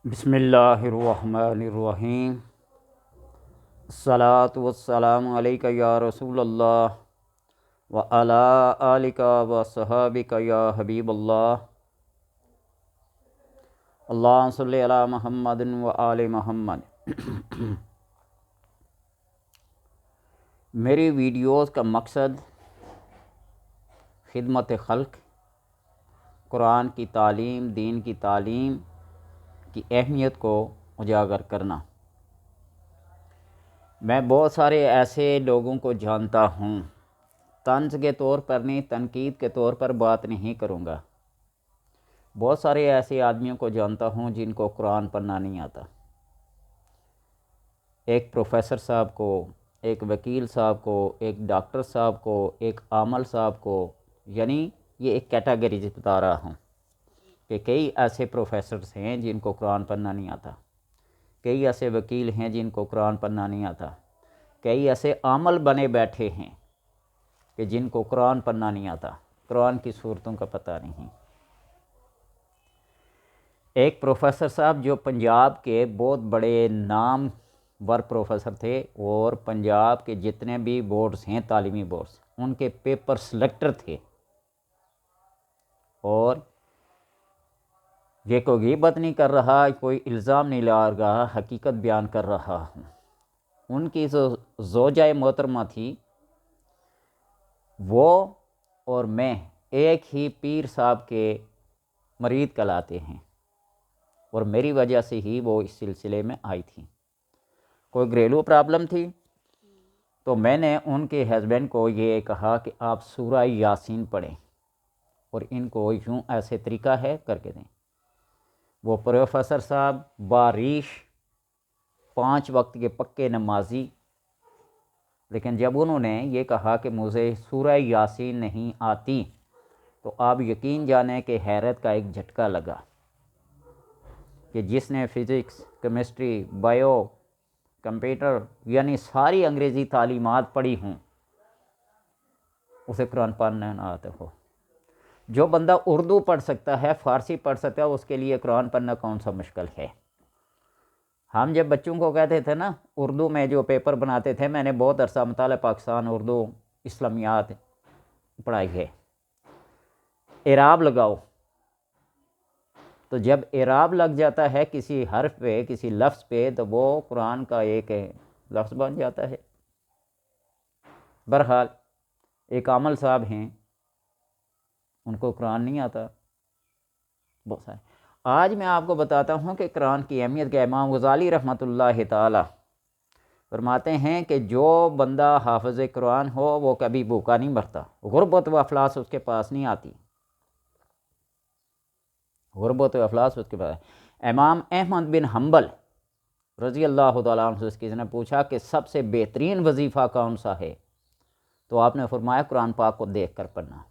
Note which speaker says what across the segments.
Speaker 1: بسم اللہ الرحمن الرحیم۔ الصلاۃ والسلام علیک یا رسول اللہ وعلی آلک وصحابک یا حبیب اللہ۔ اللہم صلی علی محمد وآل محمد۔ میری ویڈیوز کا مقصد خدمت خلق، قرآن کی تعلیم، دین کی تعلیم کی اہمیت کو اجاگر کرنا۔ میں بہت سارے ایسے لوگوں کو جانتا ہوں، طنز کے طور پر نہیں، تنقید کے طور پر بات نہیں کروں گا۔ بہت سارے ایسے آدمیوں کو جانتا ہوں جن کو قرآن پڑھنا نہیں آتا۔ ایک پروفیسر صاحب کو، ایک وکیل صاحب کو، ایک ڈاکٹر صاحب کو، ایک عامل صاحب کو، یعنی یہ ایک کیٹاگری بتا رہا ہوں کہ کئی ایسے پروفیسرز ہیں جن کو قرآن پڑھنا نہیں آتا، کئی ایسے وکیل ہیں جن کو قرآن پڑھنا نہیں آتا، کئی ایسے عامل بنے بیٹھے ہیں کہ جن کو قرآن پڑھنا نہیں آتا، قرآن کی صورتوں کا پتہ نہیں۔ ایک پروفیسر صاحب جو پنجاب کے بہت بڑے نام ور پروفیسر تھے، اور پنجاب کے جتنے بھی بورڈز ہیں، تعلیمی بورڈز، ان کے پیپر سلیکٹر تھے، اور یہ کوئی غیبت نہیں کر رہا، کوئی الزام نہیں لا رہا، حقیقت بیان کر رہا ہوں۔ ان کی جو زوجہ محترمہ تھی، وہ اور میں ایک ہی پیر صاحب کے مرید کہلاتے ہیں، اور میری وجہ سے ہی وہ اس سلسلے میں آئی تھی۔ کوئی گھریلو پرابلم تھی تو میں نے ان کے ہسبینڈ کو یہ کہا کہ آپ سورہ یاسین پڑھیں، اور ان کو یوں ایسے طریقہ ہے کر کے دیں۔ وہ پروفیسر صاحب باریش 5 وقت کے پکے نمازی، لیکن جب انہوں نے یہ کہا کہ مجھے سورہ یاسین نہیں آتی، تو آپ یقین جانیں کہ حیرت کا ایک جھٹکا لگا کہ جس نے فزکس، کیمسٹری، بائیو، کمپیوٹر، یعنی ساری انگریزی تعلیمات پڑھی ہوں، اسے قرآن پڑھنا نہ آتا ہو۔ جو بندہ اردو پڑھ سکتا ہے، فارسی پڑھ سکتا ہے، اس کے لیے قرآن پڑھنا کون سا مشکل ہے۔ ہم جب بچوں کو کہتے تھے نا، اردو میں جو پیپر بناتے تھے، میں نے بہت عرصہ مطالعہ پاکستان اردو اسلامیات پڑھائی ہے، اعراب لگاؤ، تو جب اعراب لگ جاتا ہے کسی حرف پہ، کسی لفظ پہ، تو وہ قرآن کا ایک لفظ بن جاتا ہے۔ بہرحال ایک عامل صاحب ہیں، ان کو قرآن نہیں آتا، بہت سارے۔ آج میں آپ کو بتاتا ہوں کہ قرآن کی اہمیت کے امام غزالی رحمۃ اللہ تعالی فرماتے ہیں کہ جو بندہ حافظ قرآن ہو وہ کبھی بھوکا نہیں مرتا، غربت و افلاس اس کے پاس نہیں آتی، غربت و افلاس اس کے پاس۔ امام احمد بن حنبل رضی اللہ تعالیٰ عنہ سے کسی نے پوچھا کہ سب سے بہترین وظیفہ کون سا ہے، تو آپ نے فرمایا قرآن پاک کو دیکھ کر پڑھنا۔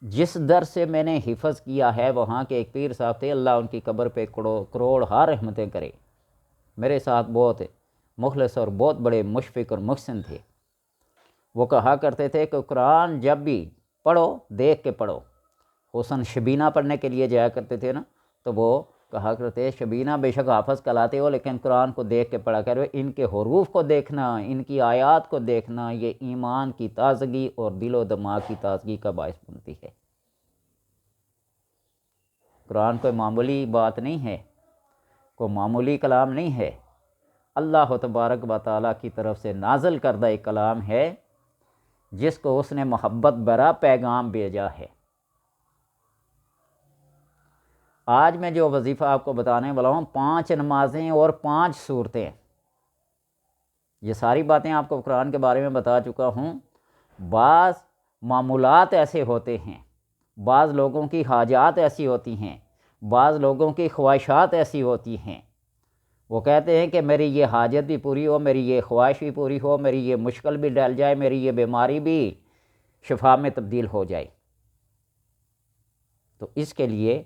Speaker 1: جس در سے میں نے حفظ کیا ہے، وہاں کے ایک پیر صاحب تھے، اللہ ان کی قبر پہ کروڑ ہار رحمتیں کرے، میرے ساتھ بہت مخلص اور بہت بڑے مشفق اور محسن تھے۔ وہ کہا کرتے تھے کہ قرآن جب بھی پڑھو دیکھ کے پڑھو۔ حسن شبینہ پڑھنے کے لیے جایا کرتے تھے نا، تو وہ کہا کرتے شبینہ بے شک حافظ کہلاتے ہو، لیکن قرآن کو دیکھ کے پڑھا کرو، ان کے حروف کو دیکھنا، ان کی آیات کو دیکھنا، یہ ایمان کی تازگی اور دل و دماغ کی تازگی کا باعث بنتی ہے۔ قرآن کوئی معمولی بات نہیں ہے، کوئی معمولی کلام نہیں ہے، اللہ تبارک و تعالیٰ کی طرف سے نازل کردہ ایک کلام ہے، جس کو اس نے محبت برا پیغام بھیجا ہے۔ آج میں جو وظیفہ آپ کو بتانے والا ہوں، 5 نمازیں اور 5 سورتیں، یہ ساری باتیں آپ کو قرآن کے بارے میں بتا چکا ہوں۔ بعض معمولات ایسے ہوتے ہیں، بعض لوگوں کی حاجات ایسی ہوتی ہیں، بعض لوگوں کی خواہشات ایسی ہوتی ہیں، وہ کہتے ہیں کہ میری یہ حاجت بھی پوری ہو، میری یہ خواہش بھی پوری ہو، میری یہ مشکل بھی ٹل جائے، میری یہ بیماری بھی شفا میں تبدیل ہو جائے۔ تو اس کے لیے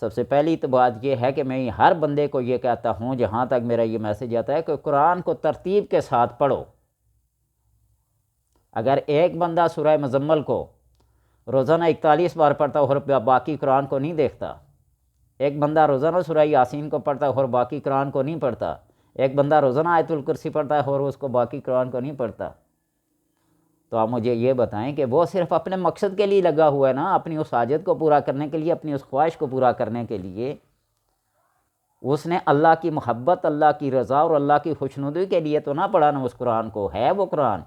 Speaker 1: سب سے پہلی تو بات یہ ہے کہ میں ہر بندے کو یہ کہتا ہوں، جہاں تک میرا یہ میسج آتا ہے، کہ قرآن کو ترتیب کے ساتھ پڑھو۔ اگر ایک بندہ سورہ مزمل کو روزانہ 41 بار پڑھتا اور باقی قرآن کو نہیں دیکھتا، ایک بندہ روزانہ سورہ یاسین کو پڑھتا ہے اور باقی قرآن کو نہیں پڑھتا، ایک بندہ روزانہ آیت الکرسی پڑھتا ہے اور اس کو باقی قرآن کو نہیں پڑھتا، تو آپ مجھے یہ بتائیں کہ وہ صرف اپنے مقصد کے لیے لگا ہوا ہے نا، اپنی اس حاجت کو پورا کرنے کے لیے، اپنی اس خواہش کو پورا کرنے کے لیے، اس نے اللہ کی محبت، اللہ کی رضا اور اللہ کی خوشنودی کے لیے تو نہ پڑھا نا اس قرآن کو، ہے وہ قرآن۔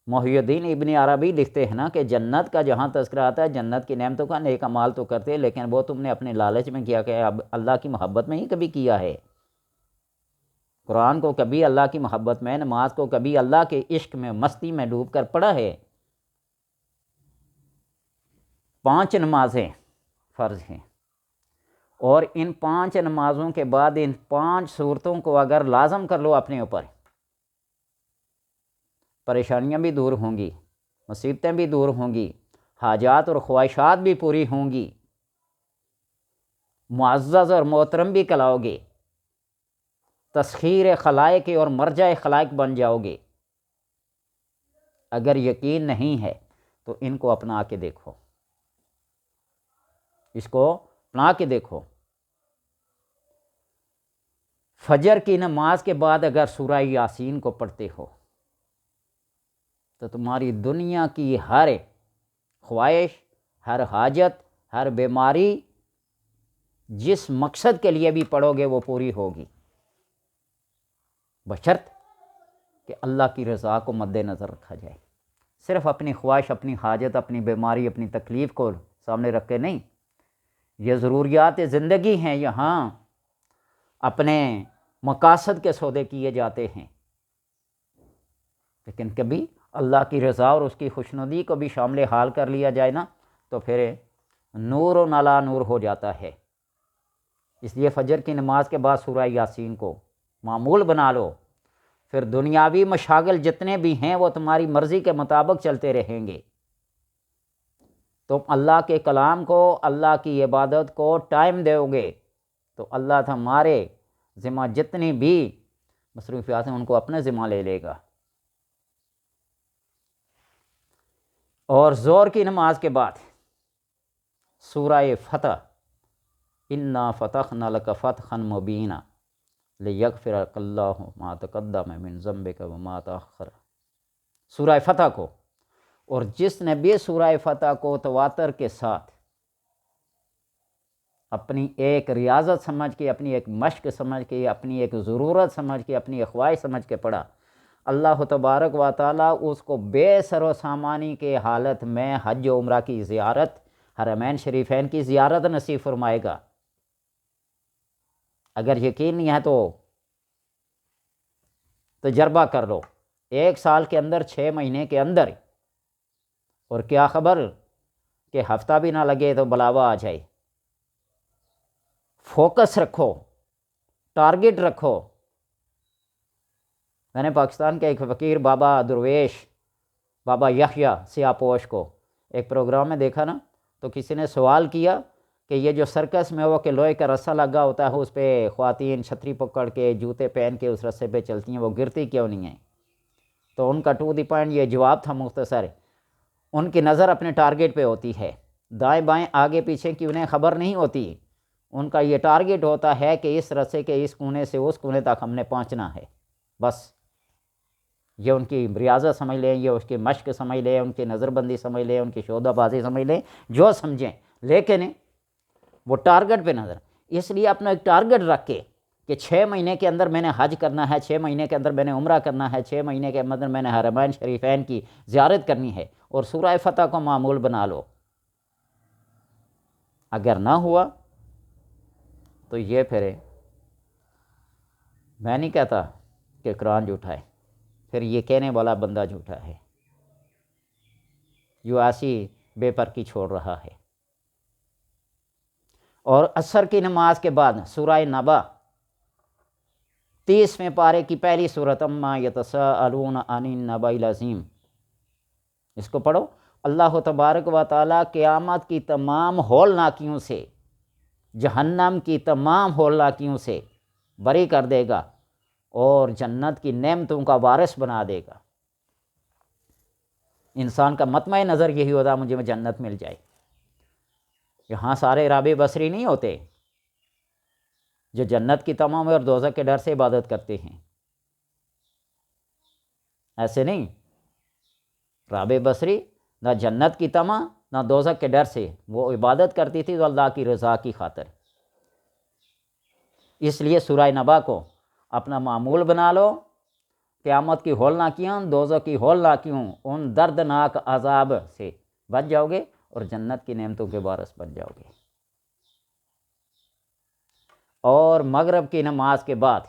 Speaker 1: محی الدین ابن عربی لکھتے ہیں نا کہ جنت کا جہاں تذکرہ آتا ہے، جنت کی نعمتوں کا نیک اعمال تو کرتے، لیکن وہ تم نے اپنے لالچ میں کیا کہ اب اللہ کی محبت میں ہی کبھی کیا ہے؟ قرآن کو کبھی اللہ کی محبت میں، نماز کو کبھی اللہ کے عشق میں، مستی میں ڈوب کر پڑھا ہے؟ 5 نمازیں فرض ہیں، اور ان 5 نمازوں کے بعد ان 5 صورتوں کو اگر لازم کر لو اپنے اوپر، پریشانیاں بھی دور ہوں گی، مصیبتیں بھی دور ہوں گی، حاجات اور خواہشات بھی پوری ہوں گی، معزز اور محترم بھی کہلاؤ گے، تسخیر خلائق اور مرجع خلائق بن جاؤ گے۔ اگر یقین نہیں ہے تو ان کو اپنا کے دیکھو، اس کو اپنا کے دیکھو۔ فجر کی نماز کے بعد اگر سورہ یاسین کو پڑھتے ہو تو تمہاری دنیا کی ہر خواہش، ہر حاجت، ہر بیماری جس مقصد کے لیے بھی پڑھو گے وہ پوری ہوگی، بشرط کہ اللہ کی رضا کو مد نظر رکھا جائے۔ صرف اپنی خواہش، اپنی حاجت، اپنی بیماری، اپنی تکلیف کو سامنے رکھ کے نہیں۔ یہ ضروریات زندگی ہیں، یہاں اپنے مقاصد کے سودے کیے جاتے ہیں، لیکن کبھی اللہ کی رضا اور اس کی خوشنودی کو بھی شامل حال کر لیا جائے نا تو پھر نور و نالا نور ہو جاتا ہے۔ اس لیے فجر کی نماز کے بعد سورہ یاسین کو معمول بنا لو، پھر دنیاوی مشاغل جتنے بھی ہیں وہ تمہاری مرضی کے مطابق چلتے رہیں گے۔ تم اللہ کے کلام کو، اللہ کی عبادت کو ٹائم دو گے تو اللہ تمہارے ذمہ جتنی بھی مصروفیات ہیں ان کو اپنے ذمہ لے لے گا۔ اور زور کی نماز کے بعد سورہ فتح، انا فتحنا لک فتحا مبینا لیغفر لک اللہ ما تقدم من ذنبک وما تأخر، سورہ فتح کو، اور جس نے بھی سورہ فتح کو تواتر کے ساتھ اپنی ایک ریاضت سمجھ کے، اپنی ایک مشق سمجھ کے، اپنی ایک ضرورت سمجھ کے، اپنی ایک خواہش سمجھ کے پڑھا، اللہ تبارک و تعالیٰ اس کو بے سر و سامانی کے حالت میں حج و عمرہ کی زیارت، حرمین شریفین کی زیارت نصیب فرمائے گا۔ اگر یقین نہیں ہے تو تجربہ کر لو، 1 سال کے اندر، 6 مہینے کے اندر، اور کیا خبر کہ ہفتہ بھی نہ لگے تو بلاوا آ جائے۔ فوکس رکھو، ٹارگٹ رکھو۔ میں نے پاکستان کے ایک فقیر بابا درویش، بابا یحییٰ سیاہ پوش کو ایک پروگرام میں دیکھا نا، تو کسی نے سوال کیا کہ یہ جو سرکس میں وہ کہ لوہے کا رسہ لگا ہوتا ہے، اس پہ خواتین چھتری پکڑ کے، جوتے پہن کے اس رسے پہ چلتی ہیں، وہ گرتی کیوں نہیں ہیں؟ تو ان کا ٹو دی پوائنٹ یہ جواب تھا مختصر، ان کی نظر اپنے ٹارگٹ پہ ہوتی ہے، دائیں بائیں آگے پیچھے کی انہیں خبر نہیں ہوتی، ان کا یہ ٹارگٹ ہوتا ہے کہ اس رسے کے اس کونے سے اس کونے تک ہم نے پہنچنا ہے، بس۔ یہ ان کی ریاضت سمجھ لیں، یہ اس کی مشق سمجھ لیں، ان کی نظر بندی سمجھ لیں، ان کی شعبہ بازی سمجھ لیں، جو سمجھیں، لیکن وہ ٹارگٹ پہ نظر۔ اس لیے اپنا ایک ٹارگٹ رکھ کے کہ 6 مہینے کے اندر میں نے حج کرنا ہے، 6 مہینے کے اندر میں نے عمرہ کرنا ہے، 6 مہینے کے اندر میں نے حرمین شریفین کی زیارت کرنی ہے، اور سورہ فتح کو معمول بنا لو۔ اگر نہ ہوا تو یہ پھر میں نہیں کہتا کہ قرآن جھوٹا ہے، پھر یہ کہنے والا بندہ جھوٹا ہے، جو ایسی بے پرکی چھوڑ رہا ہے۔ اور عصر کی نماز کے بعد سورہ نبا، 30ویں پارے کی پہلی سورت، اما یتساءلون عن النبأ العظیم، اس کو پڑھو۔ اللہ تبارک و تعالیٰ قیامت کی تمام ہولناکیوں سے، جہنم کی تمام ہولناکیوں سے بری کر دے گا اور جنت کی نعمتوں کا وارث بنا دے گا۔ انسان کا مطمع نظر یہی ہوتا مجھے جنت مل جائے، یہاں سارے رابع بصری نہیں ہوتے جو جنت کی تمام اور دوزخ کے ڈر سے عبادت کرتے ہیں، ایسے نہیں۔ رابع بصری نہ جنت کی تمع نہ دوزخ کے ڈر سے، وہ عبادت کرتی تھی تو اللہ کی رضا کی خاطر۔ اس لیے سورہ نبا کو اپنا معمول بنا لو، قیامت کی ہولناکیوں، دوزخ کی ہولناکیوں، ان دردناک عذاب سے بچ جاؤ گے اور جنت کی نعمتوں کے وارث بن جاؤ گے۔ اور مغرب کی نماز کے بعد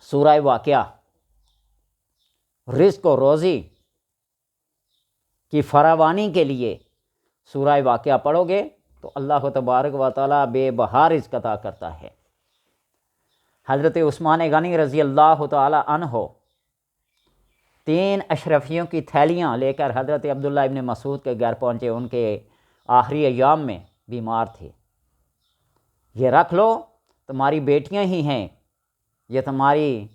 Speaker 1: سورہ واقعہ، رزق و روزی کی فراوانی کے لیے سورہ واقعہ پڑھو گے تو اللہ تبارک و تعالیٰ بے بہا رزق عطا کرتا ہے۔ حضرت عثمان غنی رضی اللہ تعالیٰ عنہ 3 اشرفیوں کی تھیلیاں لے کر حضرت عبداللہ ابن مسعود کے گھر پہنچے، ان کے آخری ایام میں بیمار تھے۔ یہ رکھ لو، تمہاری بیٹیاں ہی ہیں، یہ تمہاری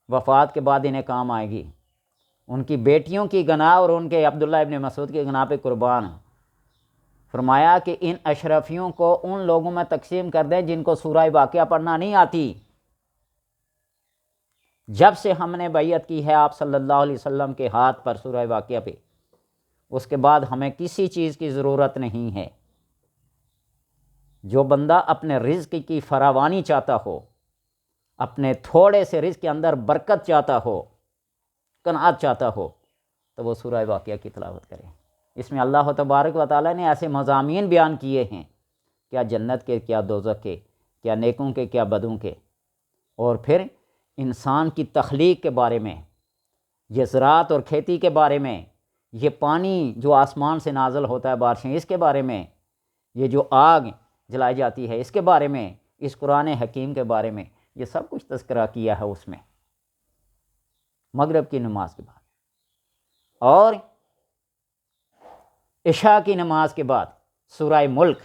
Speaker 1: وفات کے بعد انہیں کام آئے گی۔ ان کی بیٹیوں کی گناہ اور ان کے عبداللہ ابن مسعود کی گناہ پہ قربان۔ فرمایا کہ ان اشرفیوں کو ان لوگوں میں تقسیم کر دیں جن کو سورہ واقعہ پڑھنا نہیں آتی۔ جب سے ہم نے بیعت کی ہے آپ صلی اللہ علیہ وسلم کے ہاتھ پر سورہ واقعہ پہ، اس کے بعد ہمیں کسی چیز کی ضرورت نہیں ہے۔ جو بندہ اپنے رزق کی فراوانی چاہتا ہو، اپنے تھوڑے سے رزق کے اندر برکت چاہتا ہو، قناعت چاہتا ہو، تو وہ سورہ واقعہ کی تلاوت کرے۔ اس میں اللہ تبارک و تعالیٰ نے ایسے مضامین بیان کیے ہیں، کیا جنت کے، کیا دوزخ کے، کیا نیکوں کے، کیا بدوں کے، اور پھر انسان کی تخلیق کے بارے میں، یہ زراعت اور کھیتی کے بارے میں، یہ پانی جو آسمان سے نازل ہوتا ہے بارشیں، اس کے بارے میں، یہ جو آگ جلائی جاتی ہے اس کے بارے میں، اس قرآن حکیم کے بارے میں، یہ سب کچھ تذکرہ کیا ہے اس میں مغرب کی نماز کے بعد۔ اور عشاء کی نماز کے بعد سورہ ملک،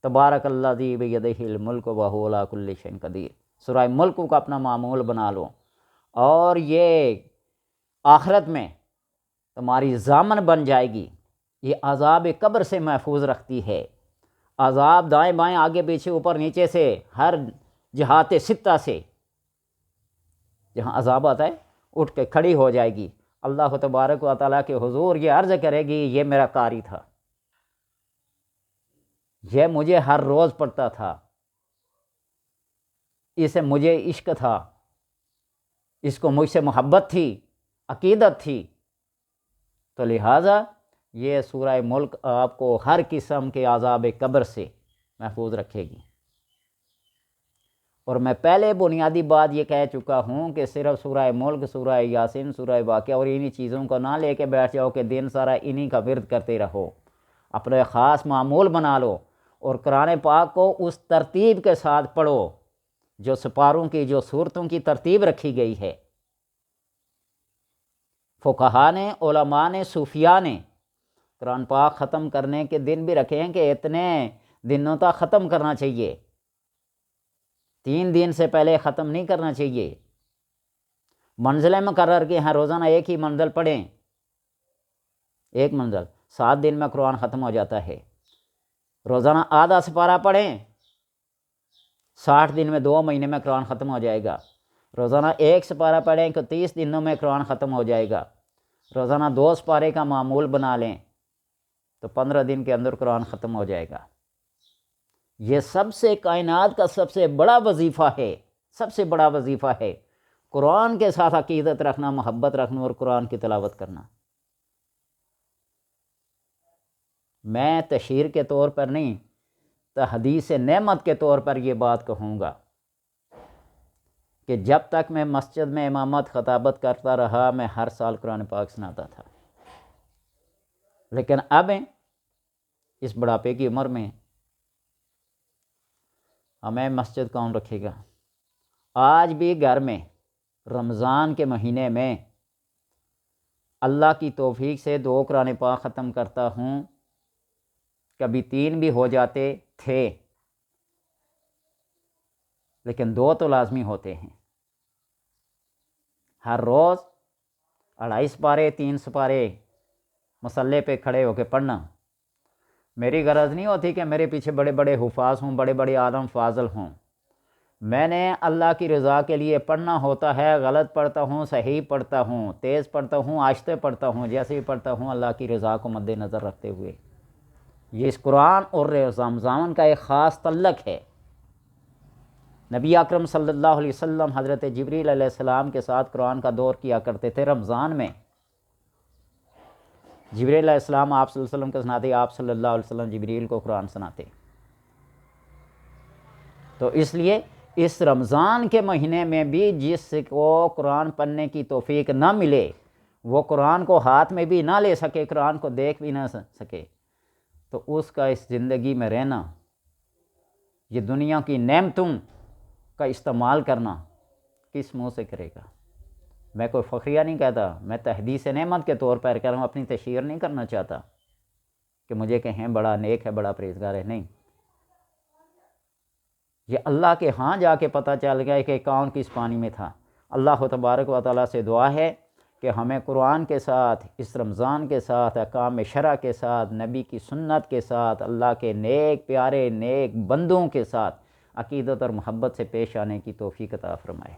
Speaker 1: تبارک الذی بیدہ الملک وہو علی کل شیء قدیر، سورہ ملک کو اپنا معمول بنا لو، اور یہ آخرت میں تمہاری ضامن بن جائے گی۔ یہ عذاب قبر سے محفوظ رکھتی ہے، عذاب دائیں بائیں آگے پیچھے اوپر نیچے سے، ہر جہات ستہ سے جہاں عذاب آتا ہے اٹھ کے کھڑی ہو جائے گی، اللہ تبارک و تعالیٰ کے حضور یہ عرض کرے گی یہ میرا قاری تھا، یہ مجھے ہر روز پڑھتا تھا، اسے مجھے عشق تھا، اس کو مجھ سے محبت تھی، عقیدت تھی، تو لہٰذا یہ سورہ ملک آپ کو ہر قسم کے عذاب قبر سے محفوظ رکھے گی۔ اور میں پہلے بنیادی بات یہ کہہ چکا ہوں کہ صرف سورہ ملک، سورہ یاسین، سورہ واقعہ اور انہی چیزوں کو نہ لے کے بیٹھ جاؤ کہ دن سارا انہی کا ورد کرتے رہو، اپنے خاص معمول بنا لو اور قرآن پاک کو اس ترتیب کے ساتھ پڑھو جو سپاروں کی، جو سورتوں کی ترتیب رکھی گئی ہے۔ فقہا نے، علماء نے، صوفیاء نے قرآن پاک ختم کرنے کے دن بھی رکھے ہیں کہ اتنے دنوں تک ختم کرنا چاہیے، 3 دن سے پہلے ختم نہیں کرنا چاہیے۔ منزلیں مقرر کی ہیں، روزانہ ایک ہی منزل پڑھیں، ایک منزل 7 دن میں قرآن ختم ہو جاتا ہے۔ روزانہ آدھا سپارہ پڑھیں، 60 دن میں 2 مہینے میں قرآن ختم ہو جائے گا۔ روزانہ 1 سپارہ پڑھیں کہ 30 دنوں میں قرآن ختم ہو جائے گا۔ روزانہ 2 سپارے کا معمول بنا لیں تو 15 دن کے اندر قرآن ختم ہو جائے گا۔ یہ سب سے کائنات کا سب سے بڑا وظیفہ ہے، سب سے بڑا وظیفہ ہے قرآن کے ساتھ عقیدت رکھنا، محبت رکھنا اور قرآن کی تلاوت کرنا۔ میں تشہیر کے طور پر نہیں، تحدیث نعمت کے طور پر یہ بات کہوں گا کہ جب تک میں مسجد میں امامت خطابت کرتا رہا میں ہر سال قرآن پاک سناتا تھا، لیکن اب اس بڑھاپے کی عمر میں ہمیں مسجد کون رکھے گا؟ آج بھی گھر میں رمضان کے مہینے میں اللہ کی توفیق سے 2 قرآن پاک ختم کرتا ہوں، کبھی 3 بھی ہو جاتے تھے، لیکن 2 تو لازمی ہوتے ہیں۔ ہر روز 2.5 سپارے 3 سپارے مصلے پہ کھڑے ہو کے پڑھنا، میری غرض نہیں ہوتی کہ میرے پیچھے بڑے بڑے حفاظ ہوں، بڑے بڑے عالم فاضل ہوں. میں نے اللہ کی رضا کے لیے پڑھنا ہوتا ہے، غلط پڑھتا ہوں، صحیح پڑھتا ہوں، تیز پڑھتا ہوں، آہستہ پڑھتا ہوں، جیسے بھی پڑھتا ہوں اللہ کی رضا کو مد نظر رکھتے ہوئے. یہ اس قرآن اور رمضان کا ایک خاص تعلق ہے. نبی اکرم صلی اللہ علیہ وسلم حضرت جبریل علیہ السلام کے ساتھ قرآن کا دور کیا کرتے تھے رمضان میں. جبریل علیہ السلام آپ صلی اللہ علیہ وسلم کو سناتے، آپ صلی اللہ علیہ وسلم جبریل کو قرآن سناتے. تو اس لیے اس رمضان کے مہینے میں بھی جس کو قرآن پڑھنے کی توفیق نہ ملے، وہ قرآن کو ہاتھ میں بھی نہ لے سکے، قرآن کو دیکھ بھی نہ سکے، تو اس کا اس زندگی میں رہنا، یہ دنیا کی نعمتوں کا استعمال کرنا کس منہ سے کرے گا؟ میں کوئی فخریہ نہیں کہتا، میں تحدیث نعمت کے طور پر کہہ رہا ہوں، اپنی تشہیر نہیں کرنا چاہتا کہ مجھے کہیں بڑا نیک ہے، بڑا پرہیزگار ہے. نہیں، یہ اللہ کے ہاں جا کے پتہ چل گیا کہ کون کس پانی میں تھا. اللہ تبارک و تعالیٰ سے دعا ہے کہ ہمیں قرآن کے ساتھ، اس رمضان کے ساتھ، احکام شرع کے ساتھ، نبی کی سنت کے ساتھ، اللہ کے نیک پیارے نیک بندوں کے ساتھ عقیدت اور محبت سے پیش آنے کی توفیق عطا فرمائے.